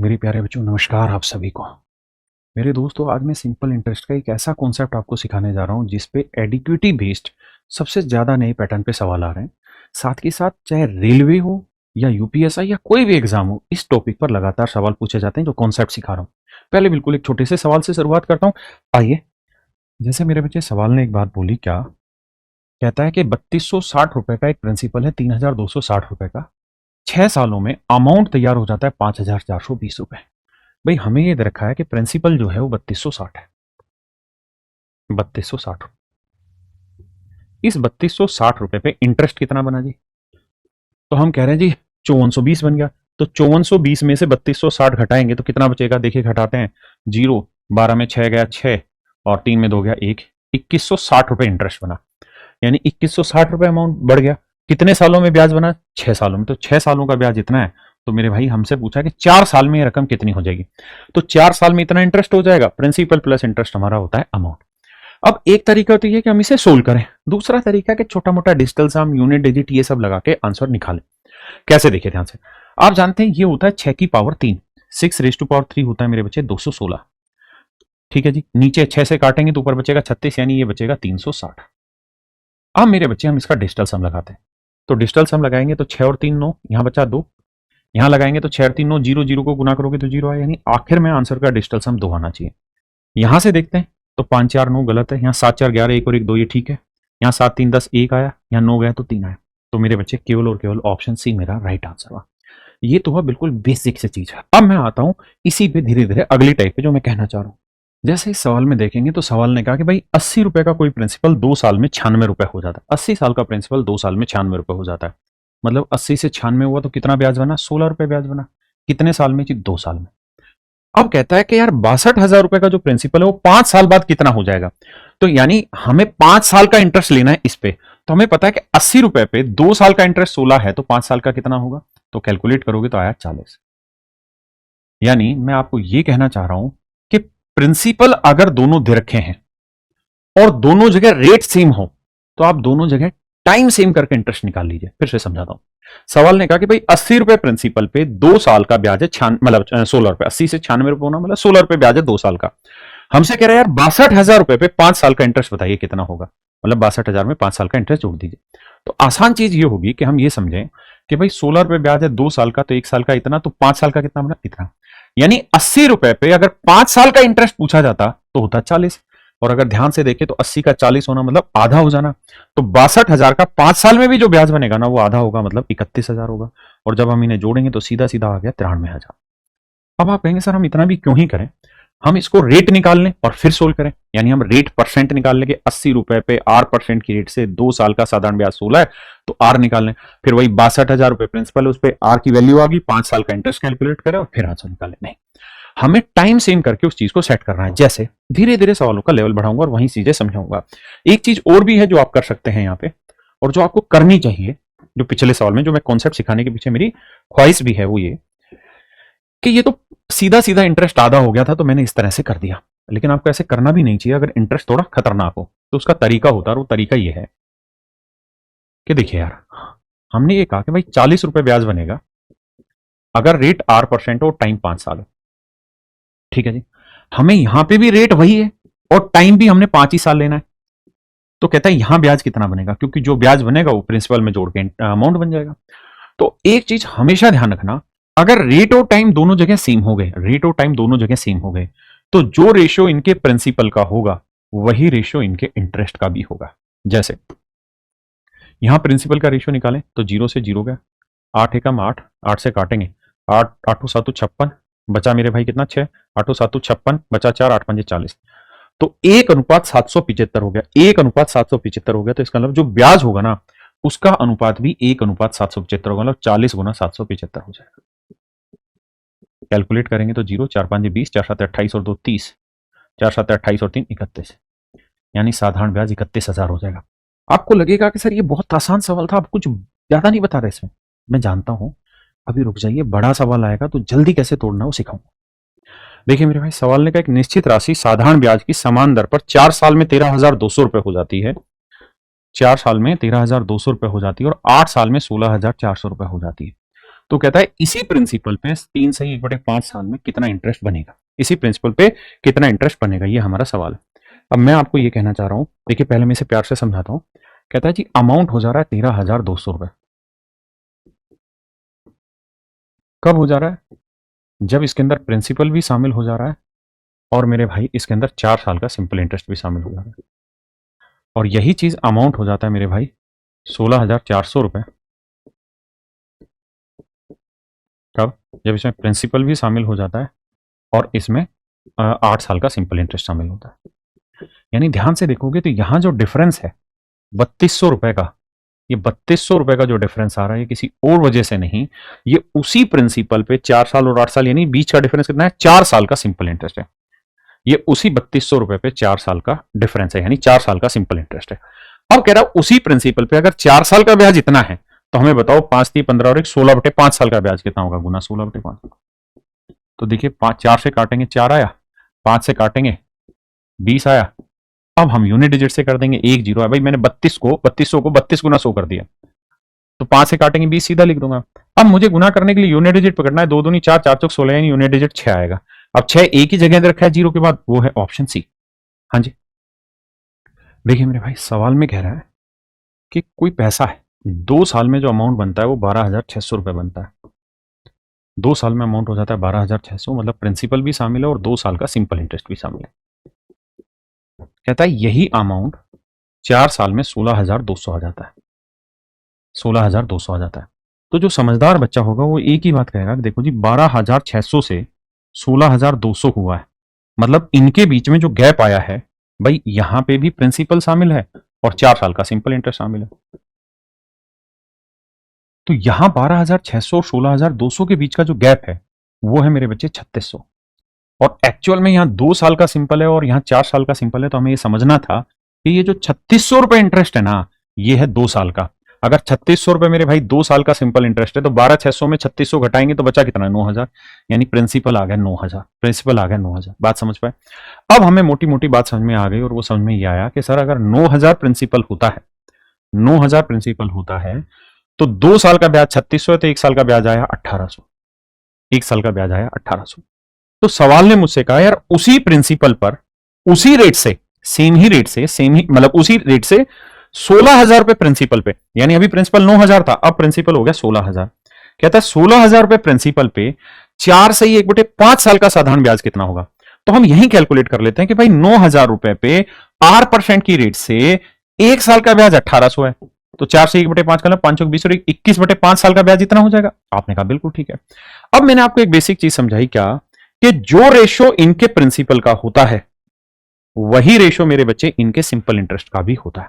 मेरे प्यारे बच्चों, नमस्कार आप सभी को। मेरे दोस्तों, आज मैं सिंपल इंटरेस्ट का एक ऐसा कॉन्सेप्ट आपको सिखाने जा रहा हूं जिस पे एडिक्विटी बेस्ड सबसे ज़्यादा नए पैटर्न पे सवाल आ रहे हैं। साथ के साथ चाहे रेलवे हो या यूपीएसआई या कोई भी एग्जाम हो, इस टॉपिक पर लगातार सवाल पूछे जाते हैं जो कॉन्सेप्ट सिखा रहा हूँ। पहले बिल्कुल एक छोटे से सवाल से शुरुआत करता हूँ। आइए, जैसे मेरे बच्चे सवाल ने एक बात बोली, क्या कहता है कि 3260 रुपए का एक प्रिंसिपल है, 3260 रुपए का, 6 सालों में अमाउंट तैयार हो जाता है 5420 रुपए। भाई, हमें ये दे रखा है कि प्रिंसिपल जो है वो 3260 है। 3260, इस 3260 रुपए पे इंटरेस्ट कितना बना जी? तो हम कह रहे हैं जी 5420 बन गया। तो 5420 में से 3260 घटाएंगे तो कितना बचेगा? देखिए, घटाते हैं। जीरो, 12 में 6 गया 6, और 3 में 2 गया 1। 2160 रुपए इंटरेस्ट बना, यानी 2160 रुपए अमाउंट बढ़ गया। कितने सालों में ब्याज बना? 6 सालों में। तो 6 सालों का ब्याज इतना है। तो मेरे भाई हमसे पूछा कि 4 साल में ये रकम कितनी हो जाएगी। तो 4 साल में इतना इंटरेस्ट हो जाएगा। प्रिंसिपल प्लस इंटरेस्ट हमारा होता है अमाउंट। अब एक तरीका तो ये कि हम इसे सोल्व करें, दूसरा तरीका कि छोटा मोटा डिजिटल सम, यूनिट, डिजिट, ये सब लगा के आंसर निकालें। कैसे? देखिए ध्यान से। आप जानते हैं ये होता है 6 की पावर 3, 6 रेज़ टू पावर 3 होता है मेरे बच्चे 216। ठीक है जी। नीचे 6 से काटेंगे तो ऊपर बचेगा 36, यानी ये बचेगा 360। अब मेरे बच्चे हम इसका डिजिटल सम लगाते हैं। तो डिजिटल सम लगाएंगे तो 6 और 3 9, यहां बचा 2, यहां लगाएंगे तो 6 और 3 9, 0 0 को गुना करोगे तो 0 आया, यानी आखिर में आंसर का डिजिटल सम 2 आना चाहिए। यहां से देखते हैं तो 5 4 9 गलत है, यहाँ 7 4 11 1 और 1 2, ये ठीक है। यहाँ 7 3 10 1 आया, यहाँ 9 गया तो 3 आया। तो मेरे बच्चे केवल और केवल ऑप्शन सी मेरा राइट आंसर हुआ। ये तो हुआ बिल्कुल बेसिक से चीज है। अब मैं आता हूं इसी पे धीरे धीरे अगली टाइप पे जो मैं कहना चाह रहा हूँ। जैसे इस सवाल में देखेंगे तो सवाल ने कहा कि भाई 80 रुपए का कोई प्रिंसिपल 2 साल में 96 रुपए हो जाता है। 80 साल का प्रिंसिपल 2 साल में 96 रुपए हो जाता है। मतलब 80 से 96 हुआ तो कितना ब्याज बना? 16 रुपए ब्याज बना। कितने साल में जी? 2 साल में। अब कहता है कि यार 62,000 रुपए का जो प्रिंसिपल है वो 5 साल बाद कितना हो जाएगा। तो यानी हमें 5 साल का इंटरेस्ट लेना है इस पे। तो हमें पता है कि 80 रुपए पे 2 साल का इंटरेस्ट 16 है, तो 5 साल का कितना होगा? तो कैलकुलेट करोगे तो आया 40। यानी मैं आपको ये कहना चाह रहा हूं कि प्रिंसिपल अगर दोनों दे रखे हैं और दोनों जगह रेट सेम हो, तो आप दोनों जगह टाइम सेम करके इंटरेस्ट निकाल लीजिए। फिर से समझाता हूं। सवाल ने कहा कि भाई 80 रुपए प्रिंसिपल पे 2 साल का ब्याज है, मतलब 16 रुपए। 80 से 96 रुपए होना मतलब 16 रुपए ब्याज है 2 साल का। हमसे कह रहे हैं यार 62,000 रुपए पे 5 साल का इंटरेस्ट बताइए कितना होगा। मतलब 62,000 में 5 साल का इंटरेस्ट जोड़ दीजिए। तो आसान चीज ये होगी कि हम ये समझें कि भाई 16 रुपए ब्याज है 2 साल का, तो 1 साल का इतना, तो 5 साल का कितना बना? इतना। यानी 80 रुपए पे अगर 5 साल का इंटरेस्ट पूछा जाता तो होता 40। और अगर ध्यान से देखें तो 80 का 40 होना मतलब आधा हो जाना। तो 62,000 का 5 साल में भी जो ब्याज बनेगा ना वो आधा होगा, मतलब 31,000 होगा। और जब हम इन्हें जोड़ेंगे तो सीधा सीधा आ गया 93,000। अब आप कहेंगे सर हम इतना भी क्यों ही करें, हम इसको रेट निकाल लें और फिर सोल्व करें। यानी हम रेट परसेंट निकाल लेंगे। 80 रुपए पे आर परसेंट की रेट से 2 साल का साधारण ब्याज 16 है, तो आर निकाल लें। फिर वही 62,000 रुपए प्रिंसिपल, उस पर आर की वैल्यू आ गई, 5 साल का इंटरेस्ट कैलकुलेट करें और फिर आंसर निकालें। नहीं, हमें टाइम सेम करके उस चीज को सेट करना है। जैसे धीरे धीरे सवालों का लेवल बढ़ाऊंगा और वहीं चीजें समझाऊंगा। एक चीज और भी है जो आप कर सकते हैं यहाँ पे, और जो आपको करनी चाहिए, जो पिछले सवाल में जो मैं कॉन्सेप्ट सिखाने के पीछे मेरी ख्वाहिश भी है, वो ये कि ये तो सीधा सीधा इंटरेस्ट आधा हो गया था तो मैंने इस तरह से कर दिया। लेकिन आपको ऐसे करना भी नहीं चाहिए। अगर इंटरेस्ट थोड़ा खतरनाक हो तो उसका तरीका होता है, और वो तरीका ये है कि देखिए यार, हमने ये कहा कि भाई 40 रुपए ब्याज बनेगा अगर रेट आर परसेंट हो, टाइम 5 साल है। ठीक है जी। हमें यहां पे भी रेट वही है और टाइम भी हमने 5 ही साल लेना है। तो कहता है यहां ब्याज कितना बनेगा, क्योंकि जो ब्याज बनेगा वो प्रिंसिपल में जोड़ के अमाउंट बन जाएगा। तो एक चीज हमेशा ध्यान रखना, अगर रेट और टाइम दोनों जगह सेम हो गए, रेट और टाइम दोनों जगह सेम हो गए, तो जो रेशियो इनके प्रिंसिपल का होगा वही रेशियो इनके इंटरेस्ट का भी होगा। जैसे यहां प्रिंसिपल का रेशियो निकालें तो 0 से 0 गया, 8 एकम 8, 8 से काटेंगे 8, 8 7 56, बचा मेरे भाई कितना? 6, 8 7 56, बचा 4, 8 5 40। तो 1:775 हो गया। 1:775 हो गया, तो इसका मतलब जो ब्याज होगा ना उसका अनुपात भी 1:775 होगा, मतलब 40 गुना 775 हो जाएगा। कैलकुलेट करेंगे तो 0 4 5 20, 4 7 28 और 2 30, 4 7 28 और 3 31, यानी साधारण ब्याज 31,000 हो जाएगा। आपको लगेगा कि सर ये बहुत आसान सवाल था, आप कुछ ज्यादा नहीं बता रहे इसमें। मैं जानता हूं, अभी रुक जाइए, बड़ा सवाल आएगा तो जल्दी कैसे तोड़ना वो सिखाऊंगा। देखिए मेरे भाई, सवाल ने कहा एक निश्चित राशि साधारण ब्याज की समान दर पर 4 साल में 13,200 रुपए हो जाती है। 4 साल में 13,200 रुपए हो जाती है और 8 साल में 16,400 रुपए हो जाती है। तो कहता है इसी प्रिंसिपल पे 3/1/5 साल में कितना इंटरेस्ट बनेगा, इसी प्रिंसिपल पे कितना इंटरेस्ट बनेगा, ये हमारा सवाल है। अब मैं आपको ये कहना चाह रहा हूं, देखिए पहले मैं इसे प्यार से समझाता हूं। कहता है जी अमाउंट हो जा रहा है 13,200 रुपए। कब हो जा रहा है? जब इसके अंदर प्रिंसिपल भी शामिल हो जा रहा है और मेरे भाई इसके अंदर 4 साल का सिंपल इंटरेस्ट भी शामिल हो जा रहा है। और यही चीज अमाउंट हो जाता है मेरे भाई 16,400 रुपए। कब? जब इसमें प्रिंसिपल भी शामिल हो जाता है और इसमें 8 साल का सिंपल इंटरेस्ट शामिल होता है। यानी ध्यान से देखोगे तो यहां जो डिफरेंस है 3200 रुपए का, ये 3200 रुपए का जो डिफरेंस आ रहा है ये किसी और वजह से नहीं, ये उसी प्रिंसिपल पे 4 साल और 8 साल, यानी बीच का डिफरेंस कितना है? 4 साल का सिंपल इंटरेस्ट है। ये उसी 3200 रुपए पे 4 साल का डिफरेंस है, यानी 4 साल का सिंपल इंटरेस्ट है। अब कह रहा है उसी प्रिंसिपल पे अगर 4 साल का ब्याज इतना है तो हमें बताओ 5×3=15 और 16/5 साल का ब्याज कितना होगा? गुना 16/5। तो देखिए 4 से काटेंगे 4 आया, 5 से काटेंगे 20 आया। अब हम यूनिट डिजिट से कर देंगे, 1 0 है भाई, मैंने 3200 को 32 गुना 100 कर दिया, तो 5 से काटेंगे 20 सीधा लिख दूंगा। अब मुझे गुना करने के लिए यूनिट डिजिट पकड़ना है, 2 दूनी 4, 4 चौक 16, यानी यूनिट डिजिट 6 आएगा। अब 6 एक ही जगह रखा है 0 के बाद, वो है ऑप्शन सी। हाँ जी, देखिए मेरे भाई सवाल में कह रहा है कि कोई पैसा है, 2 साल में जो अमाउंट बनता है वो 12,600 रुपए बनता है। 2 साल में अमाउंट हो जाता है 12,600, मतलब प्रिंसिपल भी शामिल है और 2 साल का सिंपल इंटरेस्ट भी शामिल है। कहता है यही अमाउंट 4 साल में 16,200 आ जाता है, 16,200 आ जाता है। तो जो समझदार बच्चा होगा वो एक ही बात कहेगा कि देखो जी 12,600 से 16,200 हुआ है, मतलब इनके बीच में जो गैप आया है भाई, यहां पे भी प्रिंसिपल शामिल है और 4 साल का सिंपल इंटरेस्ट शामिल है। तो यहां 12,600 और 16,200 के बीच का जो गैप है वो है मेरे बच्चे 3,600। और एक्चुअल में यहां 2 साल का सिंपल है और यहां 4 साल का सिंपल है, तो हमें ये समझना था कि ये जो 3,600 रुपए इंटरेस्ट है ना, ये है 2 साल का। अगर 3,600 रुपए मेरे भाई 2 साल का सिंपल इंटरेस्ट है तो 12,600 में 3,600 घटाएंगे तो बचा कितना? 9,000, यानी प्रिंसिपल आ गया 9,000, प्रिंसिपल आ गया 9,000। बात समझ पाए? अब हमें मोटी मोटी बात समझ में आ गई और वो समझ में ये आया कि सर अगर 9,000 प्रिंसिपल होता है, 9,000 प्रिंसिपल होता है तो 2 साल का ब्याज 3,600 है, तो 1 साल का ब्याज आया 1,800, 1 साल का ब्याज आया 1,800। तो सवाल ने मुझसे कहा यार उसी प्रिंसिपल पर उसी रेट से, सेम ही रेट से, सेम ही मतलब उसी रेट से 16,000 रुपए प्रिंसिपल पे, यानी अभी प्रिंसिपल 9,000 था, अब प्रिंसिपल हो गया 16,000। कहता है 16,000 रुपए प्रिंसिपल पे 4/1/5 साल का साधारण ब्याज कितना होगा? तो हम यही कैलकुलेट कर लेते हैं कि भाई 9,000 रुपए पे 8% की रेट से 1 साल का ब्याज 1,800 है, तो 4/1/5 का 5 20 और 21/5 साल का ब्याज इतना हो जाएगा। आपने कहा बिल्कुल ठीक है। अब मैंने आपको एक बेसिक चीज समझाई क्या, कि जो रेशो इनके प्रिंसिपल का होता है वही रेशो मेरे बच्चे इनके सिंपल इंटरेस्ट का भी होता है।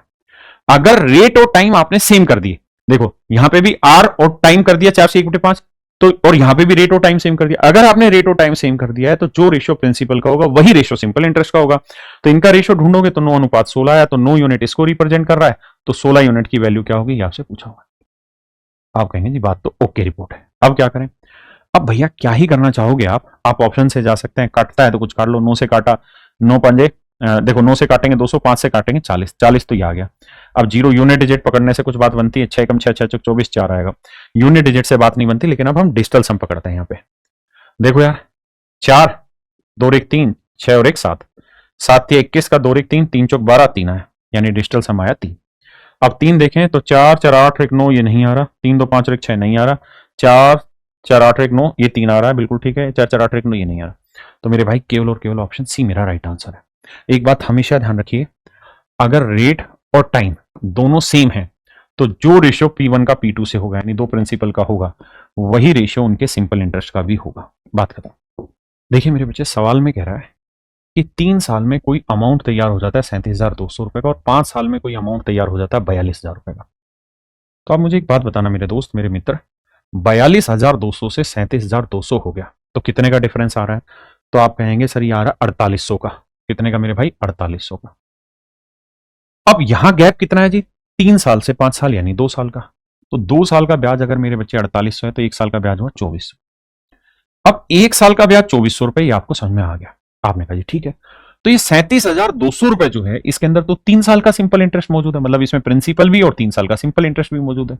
अगर रेट और टाइम आपने सेम कर दिए, देखो यहां पे भी आर और टाइम कर दिया 4/1/5, तो और यहां पे भी रेट और टाइम सेम कर दिया। अगर आपने रेट और टाइम सेम कर दिया है तो जो रेशो प्रिंसिपल का होगा वही रेशो सिंपल इंटरेस्ट का होगा। तो इनका रेशो ढूंढोगे तो 9:16 आया, तो 9 यूनिट इसको रिप्रेजेंट कर रहा है, तो 16 यूनिट की वैल्यू क्या होगी ये आपसे पूछा होगा। आप कहेंगे जी बात तो ओके रिपोर्ट है, अब क्या करें? अब भैया क्या ही करना चाहोगे आप ऑप्शन से जा सकते हैं, काटता है तो कुछ काट लो। 9 से काटा, 9 पंजे, देखो 9 से काटेंगे 200, 5 से काटेंगे 40, 40 तो ये आ गया। अब 0 यूनिट डिजिट पकड़ने से कुछ बात बनती है, 6 कम 6 6 24 4 आएगा। यूनिट डिजिट से बात नहीं बनती, लेकिन अब हम डिजिटल सम पकड़ते हैं यहाँ पे। देखो यार 4 2 और 1 3, 6 और 1 7, 7 21 का 2 और 1 3, 3 चौक 12 3 आया, यानी डिजिटल सम आया 3। अब 3 देखें तो 4 4 8 1 9 ये नहीं आ रहा, 3 2 5 और 1 6 नहीं आ रहा, 4 4 8 1 9 ये 3 आ रहा है, बिल्कुल ठीक है। 4 4 8 1 9 ये नहीं आ रहा, तो मेरे भाई केवल और केवल ऑप्शन सी मेरा राइट आंसर है। एक बात हमेशा ध्यान रखिए, अगर रेट और टाइम दोनों सेम है तो जो रेशियो P1 का P2 से होगा, यानी दो प्रिंसिपल का होगा, वही रेशियो उनके सिंपल इंटरेस्ट का भी होगा। बात खत्म। देखिए मेरे बच्चे सवाल में कह रहा है कि 3 साल में कोई अमाउंट तैयार हो जाता है 37,200 रुपए का और 5 साल में कोई अमाउंट तैयार हो जाता है 42,000 रुपए का। तो आप मुझे एक बात बताना मेरे दोस्त, मेरे मित्र, 42,200 से 37,200 हो गया तो कितने का डिफरेंस आ रहा है? तो आप कहेंगे सर ये आ रहा है 4,800 का। कितने का मेरे भाई? 4,800 का। अब यहां गैप कितना है जी? 3 साल से 5 साल, यानी 2 साल का। तो 2 साल का ब्याज अगर मेरे बच्चे 4,800 है तो 1 साल का ब्याज हुआ 2,400। अब 1 साल का ब्याज 2,400 रुपए, ये आपको समझ में आ गया। आपने कहा जी ठीक है। तो ये 37,200 रुपए जो है इसके अंदर तो 3 साल का सिंपल इंटरेस्ट मौजूद है, मतलब इसमें प्रिंसिपल भी और 3 साल का सिंपल इंटरेस्ट भी मौजूद है।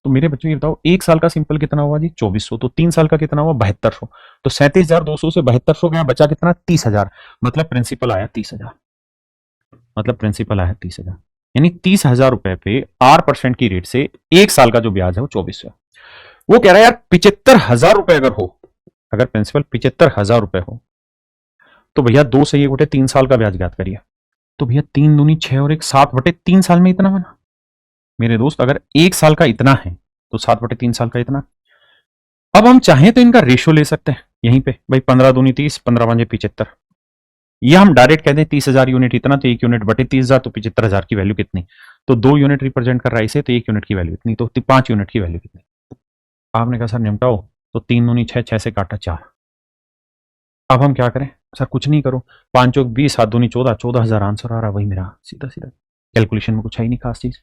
तो मेरे बच्चों ये बताओ, एक साल का सिंपल कितना हुआ जी 2400, तो 3 साल का कितना हुआ 7200, तो 37,200 से 7200 गया, बचा कितना 30,000, मतलब प्रिंसिपल आया 30,000, मतलब प्रिंसिपल आया 30,000, यानी 30,000 रुपए पे 8% की रेट से एक साल का जो ब्याज है वो 2400। वो कह रहा है यार 75,000 रुपए अगर हो, अगर प्रिंसिपल 75,000 रुपए हो, तो भैया 2 से ये उठे 3 साल का ब्याज ज्ञात करिए। तो भैया 3 दूनी 6 और 1 7/3 साल में इतना बना। मेरे दोस्त अगर एक साल का इतना है तो 7/3 साल का इतना। अब हम चाहें तो इनका रेशियो ले सकते हैं यहीं पे, भाई 15 दूनी 30, 15 पंजे 75, या हम डायरेक्ट कह दें 30,000 यूनिट इतना, तो 1 यूनिट बटे 30,000, तो 75,000 की वैल्यू कितनी, तो 2 यूनिट रिप्रेजेंट कर रहा है इसे, तो 1 यूनिट की वैल्यू इतनी, तो 5 यूनिट की वैल्यू कितनी। आपने कहा सर निपटाओ, तो 3 दूनी 6, 6 से काटा 4। अब हम क्या करें सर, कुछ नहीं करो, 5 चौक 20, 7 दूनी 14, 14,000 आंसर आ रहा, वही मेरा सीधा सीधा। कैलकुलेशन में कुछ है ही नहीं खास चीज।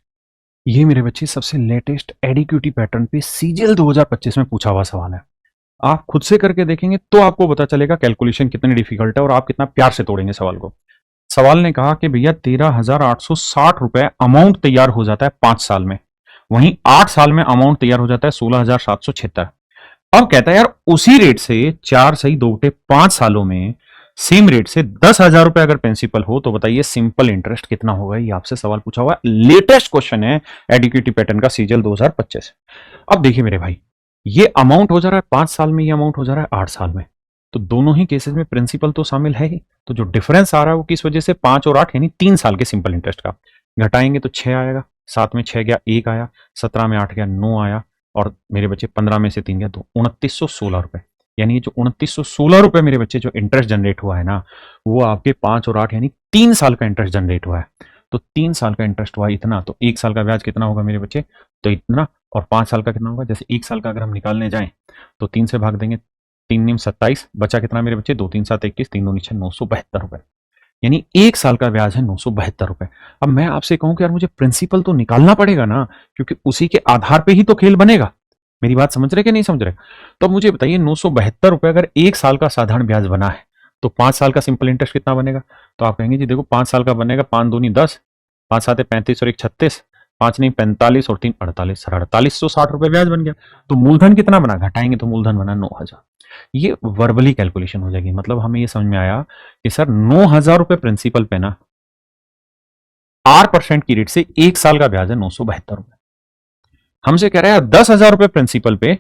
ये मेरे बच्चे सबसे लेटेस्ट एडिक्यूटी पैटर्न पे सीजीएल 2025 में पूछा हुआ सवाल है। आप खुद से करके देखेंगे तो आपको पता चलेगा कैलकुलेशन कितनी डिफिकल्ट है और आप कितना प्यार से तोड़ेंगे सवाल को। सवाल ने कहा कि भैया 13,860 रुपए अमाउंट तैयार हो जाता है 5 साल में, वहीं 8 साल में अमाउंट तैयार हो जाता है 16,776। अब कहता है यार उसी रेट से 4 सही 2 बटे 5 सालों में सेम रेट से 10,000 रुपए अगर प्रिंसिपल हो, तो बताइए सिंपल इंटरेस्ट कितना होगा। ये आपसे सवाल पूछा हुआ लेटेस्ट क्वेश्चन है एडिक्यूटी पैटर्न का सीजीएल 2025। अब देखिए मेरे भाई, ये अमाउंट हो जा रहा है 5 साल में, ये अमाउंट हो जा रहा है 8 साल में, तो दोनों ही केसेस में प्रिंसिपल तो शामिल है ही। तो जो डिफरेंस आ रहा है वो किस वजह से, 5 और 8 यानी 3 साल के सिंपल इंटरेस्ट का। घटाएंगे तो 6 आएगा, 7 में 6 गया 1 आया, 17 में 8 गया 9 आया, और मेरे बच्चे 15 में से 3 गया 2, 2916 रुपए। यानी ये जो 2916 रुपए मेरे बच्चे जो इंटरेस्ट जनरेट हुआ है ना, वो आपके 5 और 8 यानी 3 साल का इंटरेस्ट जनरेट हुआ है। तो 3 साल का इंटरेस्ट हुआ इतना, तो 1 साल का ब्याज कितना होगा मेरे बच्चे, तो इतना, और 5 साल का कितना होगा। जैसे 1 साल का अगर हम निकालने जाएं तो 3 से भाग देंगे, 3 नीम 27, बचा कितना मेरे बच्चे 2 3 7 21, 3 2 6 972 रुपए, यानी 1 साल का ब्याज है 972 रुपए। अब मैं आपसे कहूं कि यार मुझे प्रिंसिपल तो निकालना पड़ेगा ना, क्योंकि उसी के आधार पे ही तो खेल बनेगा। मेरी बात समझ रहे कि नहीं समझ रहे। तो अब मुझे बताइए 972 रुपए अगर 1 साल का साधारण ब्याज बना है, तो 5 साल का सिंपल इंटरेस्ट कितना बनेगा। तो आप कहेंगे जी देखो 5 साल का बनेगा, 5 दूनी 10, 5 सात 35 और 1 36, 5 नहीं 45 और 3 48, 4860 रुपए ब्याज बन गया। तो मूलधन कितना बना, घटाएंगे तो मूलधन बना 9,000। ये वर्बली कैलकुलेशन हो जाएगी, मतलब हमें ये समझ में आया कि सर 9,000 रुपए प्रिंसिपल पे ना 8% की रेट से 1 साल का ब्याज है 972 रुपए। हमसे कह रहा है 10,000 रुपए प्रिंसिपल पे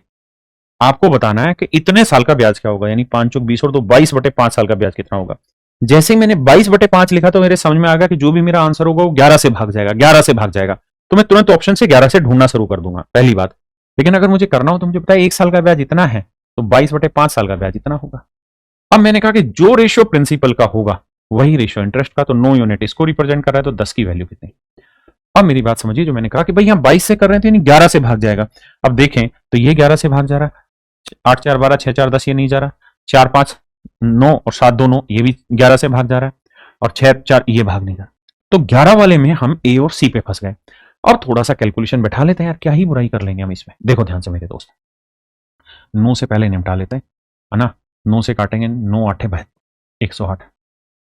आपको बताना है कि इतने साल का ब्याज क्या होगा, यानी 5 चौक 20 और 2 22/5 साल का ब्याज कितना होगा। जैसे ही मैंने 22/5 लिखा तो मेरे समझ में आ गया कि जो भी मेरा आंसर होगा वो 11 से भाग जाएगा, 11 से भाग जाएगा, तो मैं तुरंत ऑप्शन से 11 से ढूंढना शुरू कर दूंगा, पहली बात। लेकिन अगर मुझे करना हो तो मुझे पता है 1 साल का ब्याज इतना है, तो 22/5 साल का ब्याज इतना होगा। अब मैंने कहा कि जो रेशियो प्रिंसिपल का होगा वही रेशियो इंटरेस्ट का, तो 9 यूनिट इसको रिप्रेजेंट कर रहा है, तो 10 की वैल्यू कितनी। अब मेरी बात समझिए, जो मैंने कहा कि भाई हम 22 से कर रहे थे यानी 11 से भाग जाएगा। अब देखें तो ये 11 से भाग जा रहा है, 8 4 12, 6 4 10 ये नहीं जा रहा, 4 5 9 और 7 2 9 ये भी 11 से भाग जा रहा है, और 6 4 ये भाग नहीं जा रहा। तो 11 वाले में हम ए और सी पे फंस गए। अब थोड़ा सा कैलकुलेशन बैठा लेते हैं यार, क्या ही बुराई कर लेंगे हम इसमें। देखो ध्यान से मेरे दोस्त, 9 से पहले निपटा लेते हैं, है ना। 9 से काटेंगे, 9 8 108।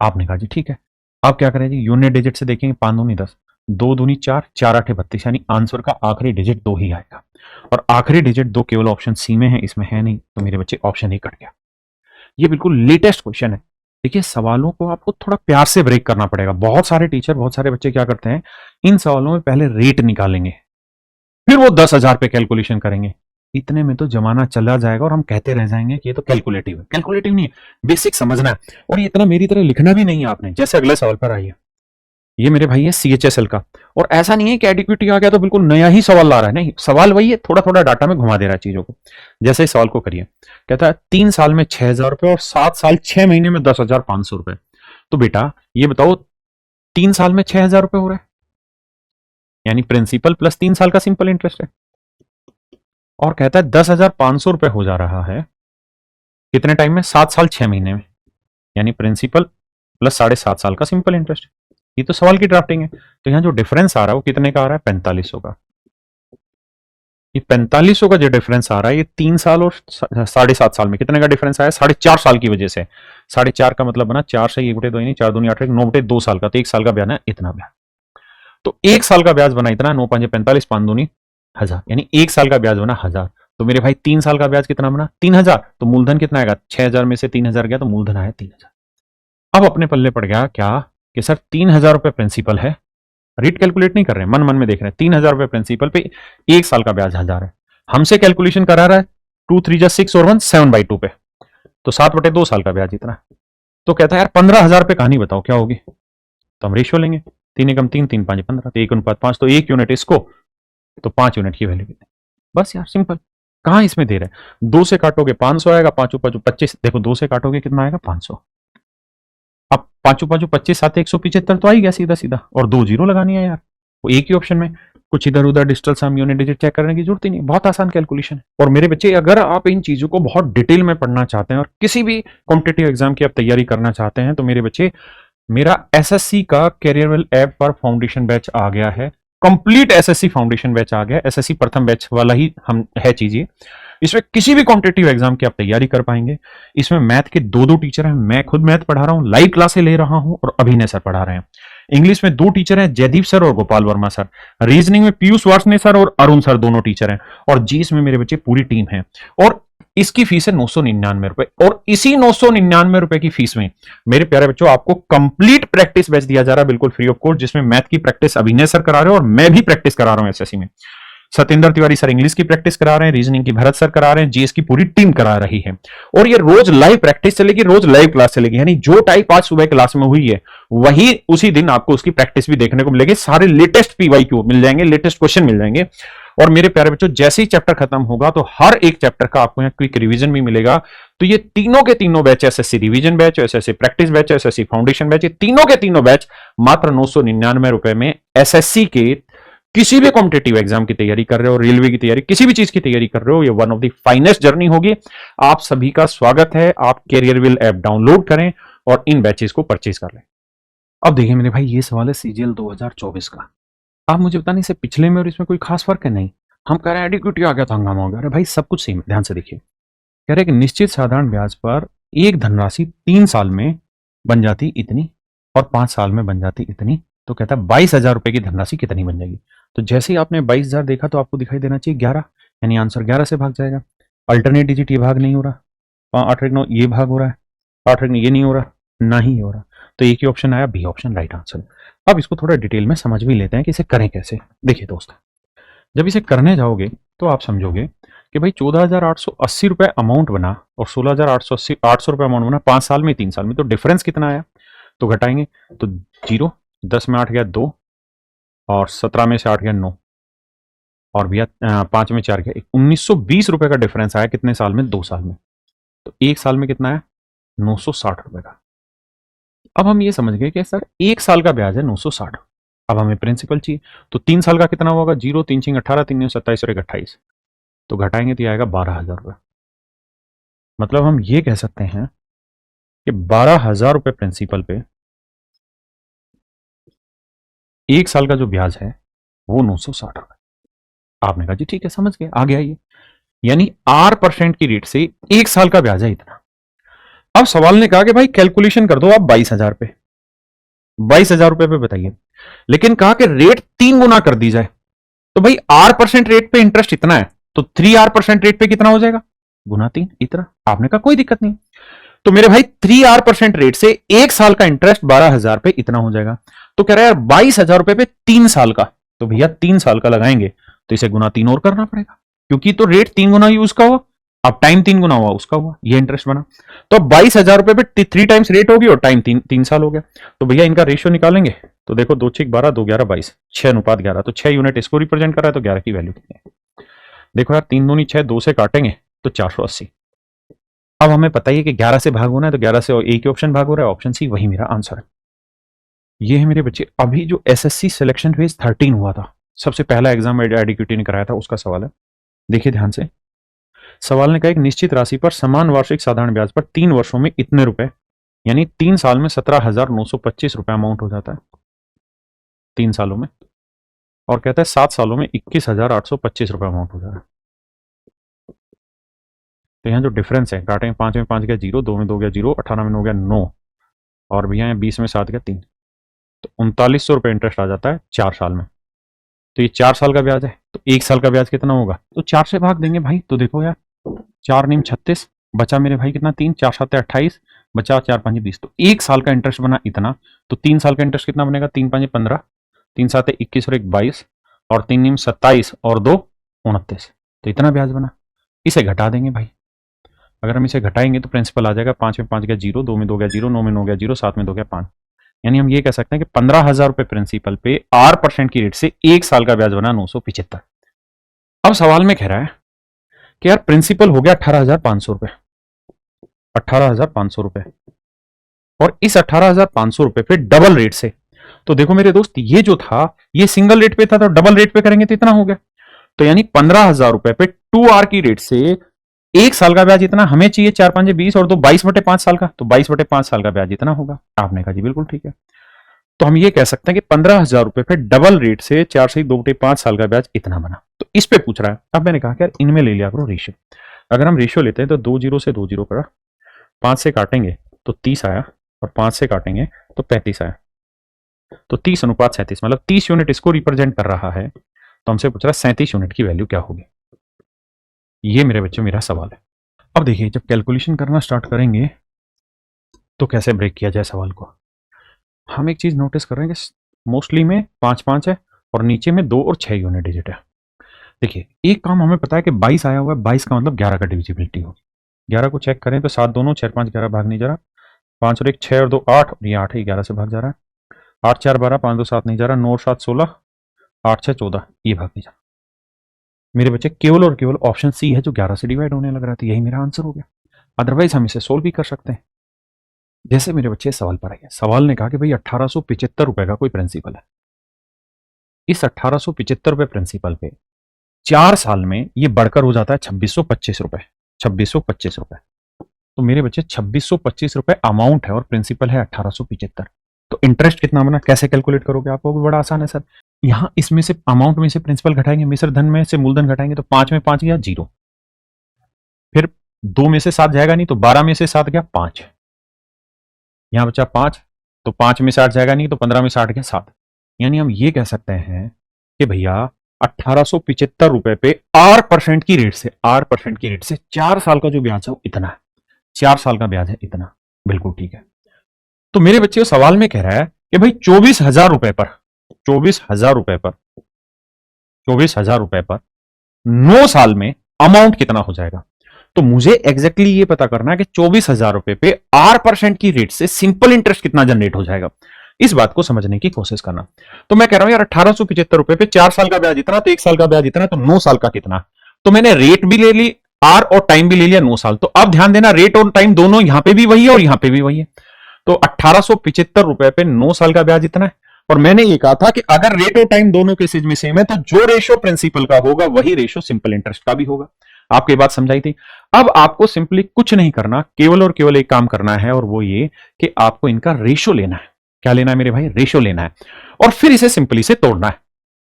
आपने कहा जी ठीक है। अब क्या करें जी, यूनिट डिजिट से देखेंगे, 5 दूनी 10, 2 दूनी 4, 4 8 32, यानी आंसर का आखिरी डिजिट 2 ही आएगा, और आखिरी डिजिट 2 केवल ऑप्शन सी में है, इसमें है नहीं, तो मेरे बच्चे ऑप्शन ही कट गया। ये बिल्कुल लेटेस्ट क्वेश्चन है। देखिए सवालों को आपको थोड़ा प्यार से ब्रेक करना पड़ेगा। बहुत सारे टीचर, बहुत सारे बच्चे क्या करते हैं, इन सवालों में पहले रेट निकालेंगे, फिर वो 10,000 पे कैलकुलेशन करेंगे। इतने में तो जमाना चला जाएगा और हम कहते रह जाएंगे कि ये तो कैलकुलेटिव है। कैलकुलेटिव नहीं है, बेसिक समझना है, और ये इतना मेरी तरह लिखना भी नहीं है आपने। जैसे अगले सवाल पर आइए, ये मेरे भाई है सीएचएसएल का, और ऐसा नहीं है कि एडिक्विटी आ गया तो बिल्कुल नया ही सवाल ला रहा है, नहीं, सवाल वही है, थोड़ा थोड़ा डाटा में घुमा दे रहा है चीजों को। जैसे इस सवाल को करिए, कहता है 3 साल में 6,000 रुपए और 7 साल 6 महीने में 10,500 रुपए। तो बेटा ये बताओ 3 साल में 6,000 रुपए हो रहा है, यानी प्रिंसिपल प्लस 3 साल का सिंपल इंटरेस्ट है, और कहता है 10,500 रुपए हो जा रहा है कितने टाइम में, 7 साल 6 महीने में, यानी प्रिंसिपल प्लस 7.5 साल का सिंपल इंटरेस्ट। ये तो सवाल की ड्राफ्टिंग है। तो यहां जो डिफरेंस आ रहा है वो कितने का आ रहा है, 4500 का। ये 4500 का जो डिफरेंस आ रहा है, ये 3 साल और 7.5 साल में कितने का डिफरेंस आया, 4.5 साल की वजह से। 4.5 का मतलब बना 4 से 1/2 यानी 4 दूनी 8 9/2 साल का, तो 1 साल का ब्याज है इतना ब्याज। तो 1 साल का ब्याज बना इतना, 9 5 45, 5 दूनी 1000, यानी 1 साल का ब्याज बना 1000। तो मेरे भाई 3 साल का ब्याज कितना बना 3000। तो मूलधन कितना आएगा 6000 में से 3000 गया तो मूलधन आया 3000। अब अपने पल्ले पड़ गया क्या कि सर 3000 रुपए प्रिंसिपल है, रेट कैलकुलेट नहीं कर रहे हैं, मन मन में देख रहे हैं 3000 रुपए प्रिंसिपल पे, 1 साल का ब्याज 1000 है। हमसे कैलकुलेशन करा रहा है 2 3 जा 6 और 1 7/2 पे, तो 7/2 साल का ब्याज इतना। तो कहता है यार 15,000 पे कहानी बताओ क्या होगी। तो हम रेशियो लेंगे 3 एकम 3 3 5 15, तो 1:5, तो 1 यूनिट इसको, तो 5 यूनिट की वैल्यू कितनी। बस यार सिंपल। कहां इसमें दे रहे हैं, 2 से काटोगे 500 आएगा, 5 5 25, देखो 2 से काटोगे कितना आएगा 500। अब 5 5 25 7 175 तो आई गया सीधा सीधा, और 2 जीरो लगानी है यार, वो एक ही ऑप्शन में, कुछ इधर उधर डिजिटल सम यूनिट डिजिट चेक करने की जरूरत ही नहीं, बहुत आसान कैलकुलेशन है। और मेरे बच्चे अगर आप इन चीजों को बहुत डिटेल में पढ़ना चाहते हैं और किसी भी कॉम्पिटेटिव एग्जाम की आप तैयारी करना चाहते हैं, तो मेरे बच्चे मेरा एसएससी का कैरियरवेल ऐप पर फाउंडेशन बैच आ गया है, कंप्लीट एसएससी फाउंडेशन बैच आ गया, एसएससी प्रथम बैच वाला ही हम है चीज। इसमें किसी भी कॉम्पिटेटिव एग्जाम की आप तैयारी कर पाएंगे। इसमें मैथ के 2 टीचर हैं, मैं खुद मैथ पढ़ा रहा हूं, लाइव क्लासें ले रहा हूं, और अभिनय सर पढ़ा रहे हैं। इंग्लिश में 2 टीचर हैं, जयदीप सर और गोपाल वर्मा सर। रीजनिंग में पीयूष वार्ष्णेय सर और अरुण सर दोनों टीचर हैं। और जीएस में मेरे बच्चे पूरी टीम है। और इसकी फीस है 999 रुपए, और इसी 999 रुपए की फीस में मेरे प्यारे बच्चों आपको कंप्लीट प्रैक्टिस बैच दिया जा रहा है, बिल्कुल फ्री ऑफ कॉस्ट, जिसमें मैथ की प्रैक्टिस अभिनय सर करा रहे हैं और मैं भी प्रैक्टिस करा रहा हूं एसएससी में। सत्येंद्र तिवारी सर इंग्लिश की प्रैक्टिस करा रहे हैं, रीजनिंग की भरत सर करा रहे हैं, जीएस की पूरी टीम करा रही है। और ये रोज लाइव प्रैक्टिस चलेगी, रोज लाइव क्लास चलेगी, यानी जो टाइप आज सुबह क्लास में हुई है वही उसी दिन आपको उसकी प्रैक्टिस भी देखने को मिलेगी। सारे लेटेस्ट पीवाईक्यू मिल जाएंगे, लेटेस्ट क्वेश्चन मिल जाएंगे। और मेरे प्यारे बच्चों जैसे ही चैप्टर खत्म होगा तो हर एक चैप्टर का आपको यहाँ क्विक रिवीजन भी मिलेगा। तो ये तीनों के तीनों batch, SSC revision batch, SSC practice batch, SSC foundation batch, ये तीनों के तीनों बैच मात्र 999 रुपए में एसएससी के किसी भी कॉम्पिटेटिव एग्जाम की तैयारी कर रहे हो, रेलवे की तैयारी, किसी भी चीज की तैयारी कर रहे हो, ये one of the finest journey होगी। आप सभी का स्वागत है। आप कैरियरवेल ऐप डाउनलोड करें और इन बैचेस को परचेज कर लें। अब देखिए मेरे भाई, ये सवाल है सीजीएल 2024 का। आप मुझे बताने से पिछले में और इसमें कोई खास फर्क है? नहीं। हम कह रहे हैं एडिक्विटी आ गया तो हंगामा हो गया। अरे भाई सब कुछ सेम है, ध्यान से देखिए। कह रहे हैं कि निश्चित साधारण ब्याज पर एक धनराशि 3 साल में बन जाती इतनी और 5 साल में बन जाती इतनी। तो कहता है 22,000 रुपए की धनराशि कितनी बन जाएगी। तो जैसे ही आपने 22,000 देखा तो आपको दिखाई देना चाहिए 11, यानी आंसर 11 से भाग जाएगा। अल्टरनेट डिजिट ये भाग नहीं हो रहा, 8 9 ये भाग हो रहा है, 8 ये नहीं हो रहा, ना ही हो रहा। तो एक ही ऑप्शन आया, बी ऑप्शन राइट आंसर। अब इसको थोड़ा डिटेल में समझ भी लेते हैं कि इसे करें कैसे। देखिए दोस्त, जब इसे करने जाओगे तो आप समझोगे कि भाई 14,880 रुपए अमाउंट बना और 16,880 800 रुपए अमाउंट बना 5 साल में 3 साल में, तो डिफरेंस कितना आया। तो घटाएंगे तो 0, 10 में 8 गया 2, और 17 में से 8 गया 9, और भैया 5 में 4 गया 1920 रुपए का डिफरेंस आया। कितने साल में? 2 साल में। तो 1 साल में कितना है? 960 रुपए का। अब हम ये समझ गए कि सर 1 साल का ब्याज है 960। अब हमें प्रिंसिपल चाहिए, तो 3 साल का कितना होगा? 0, 3 6 18, 3 9 27 और 1 28। तो घटाएंगे तो ये आएगा 12,000 रुपए। मतलब हम ये कह सकते हैं कि 12,000 रुपए प्रिंसिपल पे 1 साल का जो ब्याज है वो 960 रुपए। आपने कहा जी ठीक है, समझ गए, आ गया ये, यानी 8% की रेट से 1 साल का ब्याज है इतना। अब सवाल ने कहा कि भाई कैलकुलेशन कर दो आप 22,000 पे, 22,000 रुपए पे बताइए, लेकिन कहा कि रेट 3 गुना कर दी जाए। तो भाई R% रेट पे इंटरेस्ट इतना है, तो 3R% रेट पे कितना हो जाएगा? गुना 3 इतना। आपने कहा कोई दिक्कत नहीं। तो मेरे भाई 3R% रेट से 1 साल का इंटरेस्ट 12,000 पे इतना हो जाएगा। तो कह रहा है यार 22,000 रुपए पे 3 साल का, तो भैया 3 साल का लगाएंगे तो इसे गुना 3 और करना पड़ेगा, क्योंकि तो रेट 3 गुना ही उसका हुआ, अब टाइम 3 गुना हुआ उसका हुआ, ये इंटरेस्ट बना। तो अब 22,000 रुपए पे 3 टाइम्स रेट होगी और टाइम 3 साल हो गया। तो भैया इनका रेशियो निकालेंगे तो देखो 2 6 12, 2 11 22, 6:11, तो 6 यूनिट इसको रिप्रेजेंट कर रहा है, तो 11 की वैल्यू कितनी है? देखो यार 3 दूनी 6, 2 से काटेंगे तो 480। अब हमें पता ही है कि 11 से भाग होना है, तो 11 से एक ही ऑप्शन भाग हो रहा है, ऑप्शन सी वही मेरा आंसर है। ये है मेरे बच्चे अभी जो एसएससी सिलेक्शन फेज 13 हुआ था, सबसे पहला एग्जाम एडिक्यूटी ने कराया था, उसका सवाल है। देखिए ध्यान से, सवाल ने कहा एक निश्चित राशि पर समान वार्षिक साधारण ब्याज पर 3 वर्षों में इतने रुपए, यानी 3 साल में 17,925 रुपए अमाउंट हो जाता है 3 सालों में, और कहता है 7 सालों में 21,825 रुपए अमाउंट हो जा रहा है। तो यहाँ जो डिफरेंस है, काटेंगे 5 में 5 गया 0, 2 में 2 गया 0, 18 में 9 गया 9, और भैया 20 में 7 गया 3, तो 3900 रुपए इंटरेस्ट आ जाता है 4 साल में। तो ये 4 साल का ब्याज है, तो 1 साल का ब्याज कितना होगा, तो 4 से भाग देंगे भाई। तो देखो यार 4 नीम 36, बचा मेरे भाई कितना 3, 4 7 28, बचा 4 5 20, तो 1 साल का इंटरेस्ट बना इतना। तो 3 साल का इंटरेस्ट कितना बनेगा, 3 5 15, 3 7 21 और 1 22, और 3 नीम 27 और 2 29, तो इतना ब्याज बना। इसे घटा देंगे भाई, अगर हम इसे घटाएंगे तो प्रिंसिपल आ जाएगा 5 में 5 गया 0, 2 में 2 गया 0, 9 में 9 गया 0, 7 में 2 गया 5। यानी हम ये कह सकते हैं कि 15,000 रुपए प्रिंसिपल पे 8% की रेट से 1 साल का ब्याज बना 975। अब सवाल में कह रहा है कि यार प्रिंसिपल हो गया 18,500 रुपए, 18,500 रुपए, और इस 18,500 रुपए पे डबल रेट से, तो देखो मेरे दोस्त ये जो था ये सिंगल रेट पे था, तो डबल रेट पे करेंगे तो इतना हो गया। तो यानी 15,000 रुपए पे 2R की रेट से 1 साल का ब्याज इतना हमें चाहिए, 4 5 20 और 2 22/5 साल का, तो 22/5 साल का ब्याज इतना होगा। आपने कहा जी बिल्कुल ठीक है। तो हम ये कह सकते हैं कि 15,000 रुपए पे डबल रेट से 4 से 2/5 साल का ब्याज इतना बना। तो इस पे पूछ रहा है। अब मैंने कहा कि यार इनमें ले लिया करो रेशियो। अगर हम रेशियो लेते हैं तो 2 जीरो से 2 जीरो करा, 5 से काटेंगे तो 30 आया, और 5 से काटेंगे तो 35 आया, तो 30:37, मतलब 30 यूनिट इसको रिप्रेजेंट कर रहा है। तो हमसे पूछ रहा है 37 यूनिट की वैल्यू क्या होगी। ये मेरे बच्चों मेरा सवाल है। अब देखिए जब कैलकुलेशन करना स्टार्ट करेंगे तो कैसे ब्रेक किया जाए सवाल को। हम एक चीज नोटिस कर रहे हैं कि मोस्टली में 5 5 है और नीचे में 2 और 6 यूनिट डिजिट है। देखिए एक काम हमें पता है कि 22 आया हुआ है, 22 का मतलब 11 का डिविजिबिलिटी होगी। 11 को चेक करें तो 7 दोनों, 4 5 11 भाग नहीं जा रहा, 5 और 1 6 और 2 8, और ये 8 है, 11 से भाग जा रहा है, 8 4 12, 5 2 7 नहीं जा रहा, 9 और 7 16, 8 6 14, ये भाग नहीं जा रहा। मेरे बच्चे केवल और केवल ऑप्शन सी है जो 11 से डिवाइड होने लग रहा था, यही मेरा आंसर हो गया। अदरवाइज हम इसे सोल्व भी कर सकते हैं। जैसे मेरे बच्चे सवाल पर आइए, सवाल ने कहा कि भाई 1875 रुपए का कोई प्रिंसिपल है। इस 1875 रुपए प्रिंसिपल पे 4 साल में ये बढ़कर हो जाता है 2625 रुपए, 2625 रुपए। तो मेरे बच्चे 2625 रुपए अमाउंट है और प्रिंसिपल है 1875। तो इंटरेस्ट कितना बना, कैसे कैलकुलेट करोगे, आपको भी बड़ा आसान है सर। यहां इसमें से अमाउंट में से प्रिंसिपल घटाएंगे, मिश्र धन में से मूलधन घटाएंगे, तो 5 में 5 गया 0, फिर 2 में से 7 जाएगा नहीं, तो 12 में से 7 गया 5, यहां बचा 5, तो 5 में से 8 जाएगा नहीं, तो 15 में से 8 गया 7। यानी हम ये कह सकते हैं कि भैया 1875 रुपए पे 8% की रेट से, 8% की रेट से 4 साल का जो ब्याज है वो इतना है, 4 साल का ब्याज है इतना। बिल्कुल ठीक है। तो मेरे बच्चे सवाल में कह रहा है कि भाई 24,000 रुपए पर, 24,000 रुपए पर, 24,000 रुपए पर 9 साल में अमाउंट कितना हो जाएगा। तो मुझे एग्जैक्टली ये पता करना है कि 24,000 रुपए पे 8% की रेट से सिंपल इंटरेस्ट कितना जनरेट हो जाएगा, इस बात को समझने की कोशिश करना। तो मैं कह रहा हूं यार 1875 रुपए पे 4 साल का ब्याज इतना, तो 1 साल का ब्याज इतना, तो 9 साल का कितना। तो मैंने रेट भी ले ली, आर और टाइम भी ले लिया 9 साल। तो अब ध्यान देना रेट और टाइम दोनों यहां पे भी वही है और यहां पे भी वही है। तो 1875 रुपए पे 9 साल का ब्याज इतना है। और मैंने ये कहा था कि अगर रेट और टाइम दोनों केसेज में सेम है तो जो रेशो प्रिंसिपल का होगा वही रेशो सिंपल इंटरेस्ट का भी होगा। आपको ये बात समझाई थी। अब आपको सिंपली कुछ नहीं करना, केवल और केवल एक काम करना है, और वो ये कि आपको इनका रेशो लेना है। क्या लेना है मेरे भाई, रेशो लेना है, और फिर इसे सिंपली से तोड़ना है।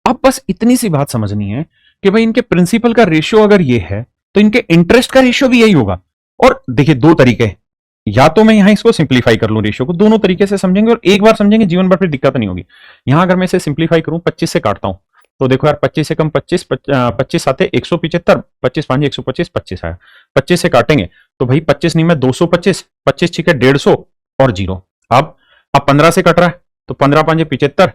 अब बस इतनी सी बात समझनी है कि भाई इनके प्रिंसिपल का रेशियो अगर ये है तो इनके इंटरेस्ट का रेशियो भी यही होगा। और देखिए दो तरीके, या तो मैं यहां इसको सिंप्लीफाई कर लूं रेशियो को, दोनों तरीके से समझेंगे और एक बार समझेंगे जीवन भर फिर दिक्कत नहीं होगी। यहां अगर मैं इसे सिंप्लीफाई करूं, 25 से काटता हूं, तो देखो यार 25 से कम 25, 25 आते 175, 25 5 125, 25 आया। 25 से काटेंगे तो भाई 25 नहीं में 225, 25 ठीक है 150 और 0। अब 15 से कट रहा है तो 15 5 75,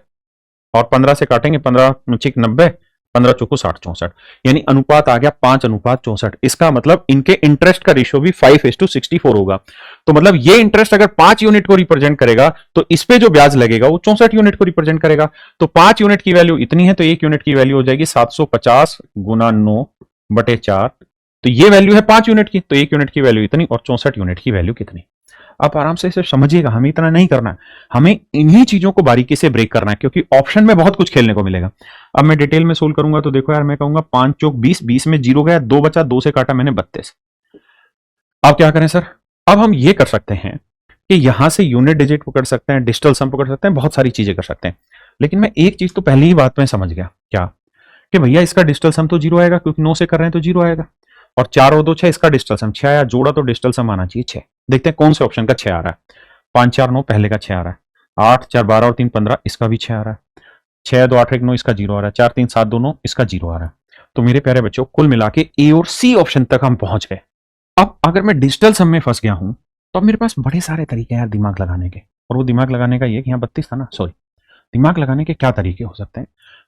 और 15 से काटेंगे 15 ठीक 90, 15 चौको 60 64, यानी अनुपात आ गया 5:64। इसका मतलब इनके इंटरेस्ट का रेशियो भी 5:64 होगा। तो मतलब ये इंटरेस्ट अगर 5 यूनिट को रिप्रेजेंट करेगा तो इस पे जो ब्याज लगेगा वो 64 यूनिट को रिप्रेजेंट करेगा। तो 5 यूनिट की वैल्यू इतनी है, तो 1 यूनिट की वैल्यू हो जाएगी 750 गुना 9/4। तो ये वैल्यू है 5 यूनिट की, तो 1 यूनिट की वैल्यू इतनी और 64 यूनिट की वैल्यू कितनी। आप आराम से इसे समझिएगा, हमें इतना नहीं करना है, हमें इन्हीं चीजों को बारीकी से ब्रेक करना है, क्योंकि ऑप्शन में बहुत कुछ खेलने को मिलेगा। अब मैं डिटेल में सोल्व करूंगा तो देखो यार मैं कहूंगा 5 चौक 20, 20 में 0 गया, 2 बचा, 2 से काटा मैंने 32। अब क्या करें सर, अब हम ये कर सकते हैं कि यहां से यूनिट डिजिट पकड़ सकते हैं, डिजिटल सम पकड़ सकते हैं, बहुत सारी चीजें कर सकते हैं। लेकिन मैं एक चीज तो पहली ही बात में समझ गया, क्या कि भैया इसका डिजिटल सम तो 0 आएगा, क्योंकि 9 से कर रहे हैं तो 0 आएगा। और 4 और 2 6, इसका डिजिटल सम 6 आया, जोड़ा तो डिजिटल सम आना चाहिए 6। देखते हैं कौन से ऑप्शन का 6 आ रहा है। 5 4 9 पहले का 6 आ रहा है, 8 4 12 और 3 15, इसका भी 6 आ रहा है, 6 2 8 1 9 इसका 0 आ रहा है, 4 3 7 2 9 इसका 0 आ रहा है। तो मेरे प्यारे बच्चों कुल मिला के ए और सी ऑप्शन तक हम पहुंच गए। अब अगर मैं डिजिटल सम में फंस गया हूं तो अब मेरे पास बड़े सारे तरीके हैं यार दिमाग लगाने के, और वो दिमाग लगाने का ये कि यहाँ 32 था ना, सॉरी, दिमाग लगाने के क्या तरीके हो सकते हैं।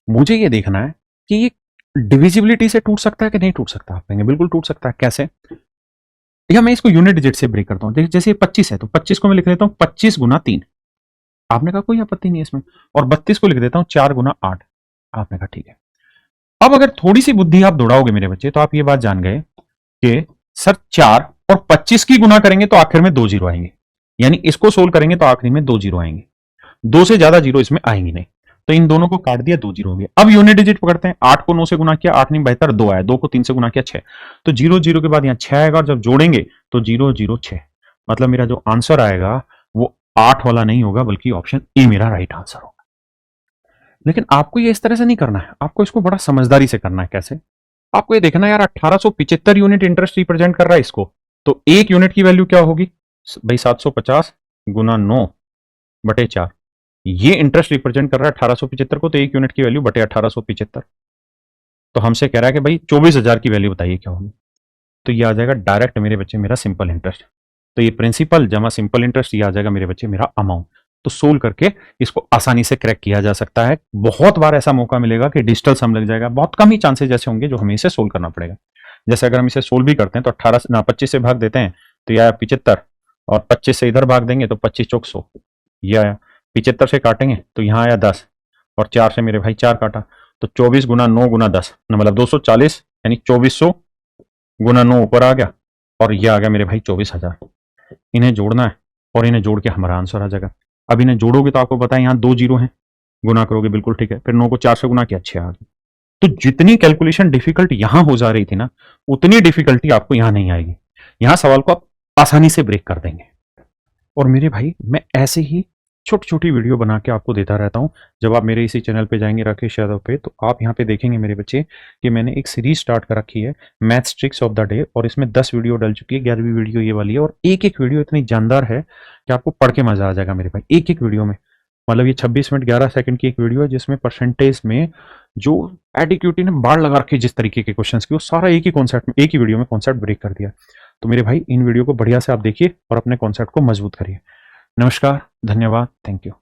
मुझे ये देखना है कि ये डिविजिबिलिटी से टूट सकता है कि नहीं टूट सकता। आप कहेंगे बिल्कुल टूट सकता है, कैसे? या मैं इसको यूनिट डिजिट से ब्रेक करता हूँ। जैसे 25 है तो 25 को मैं लिख देता हूँ 25 गुना 3, आपने कहा कोई आपत्ति नहीं है इसमें। और 32 को लिख देता हूँ 4 गुना 8, आपने कहा ठीक है। अब अगर थोड़ी सी बुद्धि आप दौड़ाओगे मेरे बच्चे तो आप ये बात जान गए कि सर 4 और 25 की गुना करेंगे तो आखिर में 2 जीरो आएंगे, यानी इसको सोल्व करेंगे तो आखिरी में 2 जीरो आएंगे, 2 से ज्यादा जीरो इसमें आएंगे नहीं। तो इन दोनों को काट दिया, 2 जीरो हो गया। अब यूनिट डिजिट पकड़ते हैं, 8 को 9 से गुना किया, 8 नहीं बेहतर 2 आया, 2 को 3 से गुना किया 6, तो 0 0 के बाद यहाँ 6 आएगा, और जब जोड़ेंगे तो 0 0 6, मतलब मेरा जो आंसर आएगा वो 8 वाला नहीं होगा बल्कि ऑप्शन ए मेरा राइट आंसर होगा। लेकिन आपको ये इस तरह से नहीं करना है, आपको इसको बड़ा समझदारी से करना है। कैसे? आपको ये देखना है यार 1875 यूनिट इंटरेस्ट रिप्रेजेंट कर रहा है इसको, तो एक यूनिट की वैल्यू क्या होगी भाई? 750 गुना 9 बटे 4, ये इंटरेस्ट रिप्रेजेंट कर रहा है 1875 को, तो एक यूनिट की वैल्यू बटे 1875। तो हमसे कह रहा है कि भाई 24,000 की वैल्यू बताइए क्या होगी। तो ये आ जाएगा डायरेक्ट मेरे बच्चे मेरा सिंपल इंटरेस्ट। तो ये प्रिंसिपल जमा सिंपल इंटरेस्ट, ये आ जाएगा मेरे बच्चे मेरा अमाउंट। तो सोल्व करके इसको आसानी से क्रैक किया जा सकता है। बहुत बार ऐसा मौका मिलेगा कि डिजिटल सम लग जाएगा, बहुत कम ही चांसेस ऐसे होंगे जो हमें इसे सोल्व करना पड़ेगा। जैसे अगर हम इसे सोल्व भी करते हैं तो 25 से भाग देते हैं तो यह आया 75, और 25 से इधर भाग देंगे तो 25 चौक 100, ये आया। 75 से काटेंगे तो यहाँ आया 10, और 4 से मेरे भाई 4 काटा, तो 24 गुना 9 गुना 10 मतलब 240, यानी 2400 गुना 9 ऊपर आ गया, और ये आ गया मेरे भाई 24,000। इन्हें जोड़ना है और इन्हें जोड़ के हमारा आंसर आ जाएगा। अब इन्हें जोड़ोगे तो आपको पता है यहाँ 2 जीरो हैं, गुना करोगे बिल्कुल ठीक है, फिर 9 को 4 से गुना किया 6 आ गया। तो जितनी कैलकुलेशन डिफिकल्ट यहां हो जा रही थी ना, उतनी डिफिकल्टी आपको यहां नहीं आएगी। यहां सवाल को आप आसानी से ब्रेक कर देंगे। और मेरे भाई मैं ऐसे ही छोटी छोटी वीडियो बना के आपको देता रहता हूं। जब आप मेरे इसी चैनल पे जाएंगे राकेश यादव पे, तो आप यहाँ पे देखेंगे मेरे बच्चे कि मैंने एक सीरीज स्टार्ट कर रखी है maths tricks of the day, और इसमें 10 वीडियो डल चुकी है, 11वीं वीडियो ये वाली है। और एक एक वीडियो इतनी जानदार है कि आपको पढ़ के मजा आ जाएगा मेरे भाई, एक एक वीडियो में। मतलब ये 26 मिनट 11 सेकंड की एक वीडियो है जिसमें परसेंटेज में जो एडिक्यूटी ने बाढ़ लगा रखी जिस तरीके के क्वेश्चंस की, वो सारा एक ही कॉन्सेप्ट में, एक ही वीडियो में कॉन्सेप्ट ब्रेक कर दिया। तो मेरे भाई इन वीडियो को बढ़िया से आप देखिए और अपने कॉन्सेप्ट को मजबूत करिए। नमस्कार, धन्यवाद, थैंक यू।